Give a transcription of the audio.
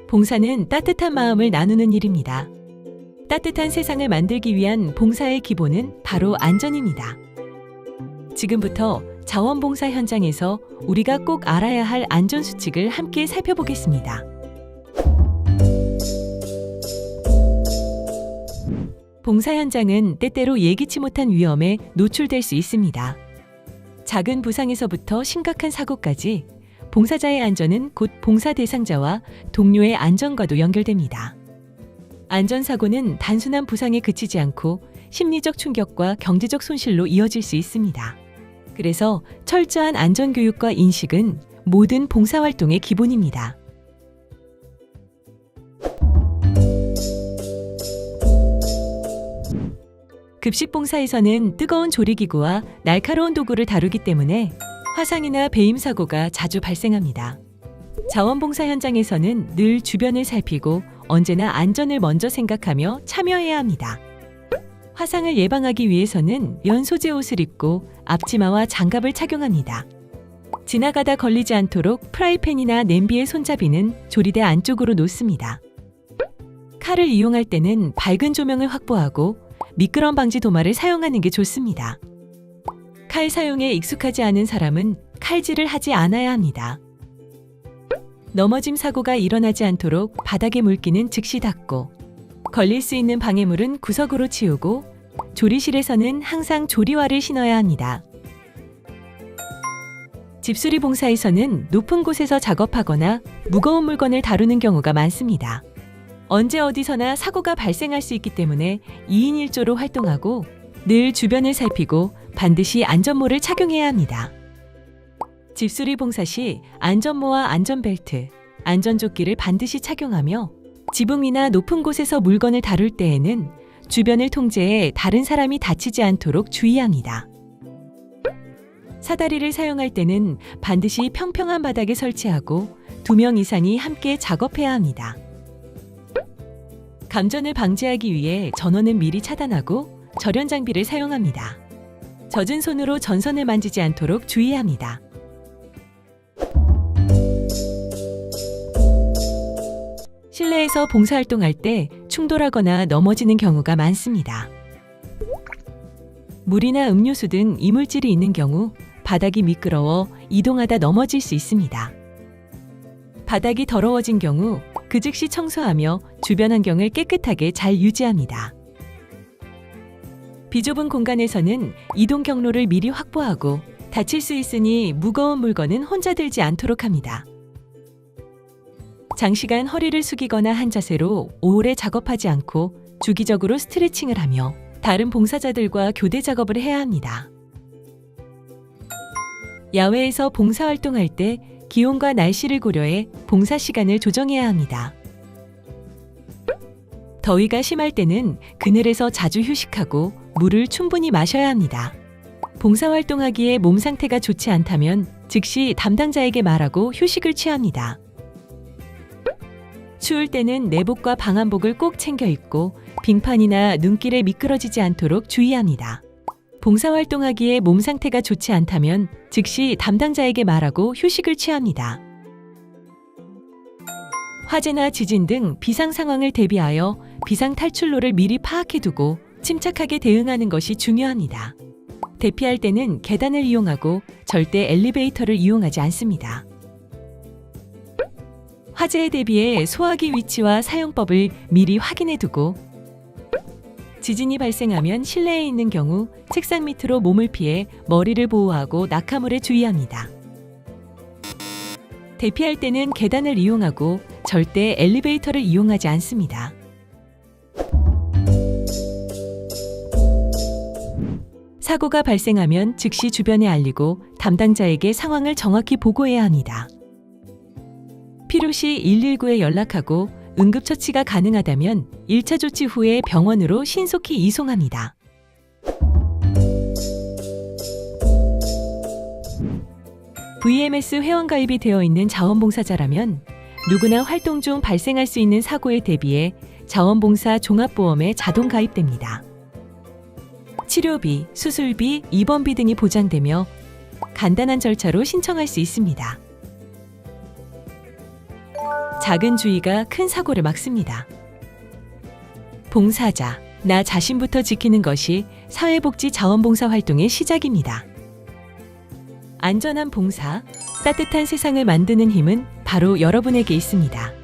봉사는 따뜻한 마음을 나누는 일입니다. 따뜻한 세상을 만들기 위한 봉사의 기본은 바로 안전입니다. 지금부터 자원봉사 현장에서 우리가 꼭 알아야 할 안전수칙을 함께 살펴보겠습니다. 봉사 현장은 때때로 예기치 못한 위험에 노출될 수 있습니다. 작은 부상에서부터 심각한 사고까지 봉사자의 안전은 곧 봉사 대상자와 동료의 안전과도 연결됩니다. 안전사고는 단순한 부상에 그치지 않고 심리적 충격과 경제적 손실로 이어질 수 있습니다. 그래서 철저한 안전교육과 인식은 모든 봉사활동의 기본입니다. 급식봉사에서는 뜨거운 조리기구와 날카로운 도구를 다루기 때문에 화상이나 배임 사고가 자주 발생합니다. 자원봉사 현장에서는 늘 주변을 살피고 언제나 안전을 먼저 생각하며 참여해야 합니다. 화상을 예방하기 위해서는 면 소재 옷을 입고 앞치마와 장갑을 착용합니다. 지나가다 걸리지 않도록 프라이팬이나 냄비의 손잡이는 조리대 안쪽으로 놓습니다. 칼을 이용할 때는 밝은 조명을 확보하고 미끄럼 방지 도마를 사용하는 게 좋습니다. 칼 사용에 익숙하지 않은 사람은 칼질을 하지 않아야 합니다. 넘어짐 사고가 일어나지 않도록 바닥에 물기는 즉시 닦고 걸릴 수 있는 방해물은 구석으로 치우고 조리실에서는 항상 조리화를 신어야 합니다. 집수리 봉사에서는 높은 곳에서 작업하거나 무거운 물건을 다루는 경우가 많습니다. 언제 어디서나 사고가 발생할 수 있기 때문에 2인 1조로 활동하고 늘 주변을 살피고 반드시 안전모를 착용해야 합니다. 집수리 봉사 시 안전모와 안전벨트, 안전조끼를 반드시 착용하며 지붕 위나 높은 곳에서 물건을 다룰 때에는 주변을 통제해 다른 사람이 다치지 않도록 주의합니다. 사다리를 사용할 때는 반드시 평평한 바닥에 설치하고 2명 이상이 함께 작업해야 합니다. 감전을 방지하기 위해 전원은 미리 차단하고 절연 장비를 사용합니다. 젖은 손으로 전선을 만지지 않도록 주의합니다. 실내에서 봉사활동할 때 충돌하거나 넘어지는 경우가 많습니다. 물이나 음료수 등 이물질이 있는 경우 바닥이 미끄러워 이동하다 넘어질 수 있습니다. 바닥이 더러워진 경우 그 즉시 청소하며 주변 환경을 깨끗하게 잘 유지합니다. 비좁은 공간에서는 이동 경로를 미리 확보하고 다칠 수 있으니 무거운 물건은 혼자 들지 않도록 합니다. 장시간 허리를 숙이거나 한 자세로 오래 작업하지 않고 주기적으로 스트레칭을 하며 다른 봉사자들과 교대 작업을 해야 합니다. 야외에서 봉사활동할 때 기온과 날씨를 고려해 봉사 시간을 조정해야 합니다. 더위가 심할 때는 그늘에서 자주 휴식하고 물을 충분히 마셔야 합니다. 봉사활동하기에 몸 상태가 좋지 않다면 즉시 담당자에게 말하고 휴식을 취합니다. 추울 때는 내복과 방한복을 꼭 챙겨 입고 빙판이나 눈길에 미끄러지지 않도록 주의합니다. 봉사활동하기에 몸 상태가 좋지 않다면 즉시 담당자에게 말하고 휴식을 취합니다. 화재나 지진 등 비상 상황을 대비하여 비상 탈출로를 미리 파악해두고 침착하게 대응하는 것이 중요합니다. 대피할 때는 계단을 이용하고 절대 엘리베이터를 이용하지 않습니다. 화재에 대비해 소화기 위치와 사용법을 미리 확인해두고 지진이 발생하면 실내에 있는 경우 책상 밑으로 몸을 피해 머리를 보호하고 낙하물에 주의합니다. 대피할 때는 계단을 이용하고 절대 엘리베이터를 이용하지 않습니다. 사고가 발생하면 즉시 주변에 알리고 담당자에게 상황을 정확히 보고해야 합니다. 필요시 119에 연락하고 응급처치가 가능하다면 1차 조치 후에 병원으로 신속히 이송합니다. VMS 회원가입이 되어 있는 자원봉사자라면 누구나 활동 중 발생할 수 있는 사고에 대비해 자원봉사 종합보험에 자동 가입됩니다. 치료비, 수술비, 입원비 등이 보장되며 간단한 절차로 신청할 수 있습니다. 작은 주의가 큰 사고를 막습니다. 봉사자, 나 자신부터 지키는 것이 사회복지 자원봉사 활동의 시작입니다. 안전한 봉사, 따뜻한 세상을 만드는 힘은 바로 여러분에게 있습니다.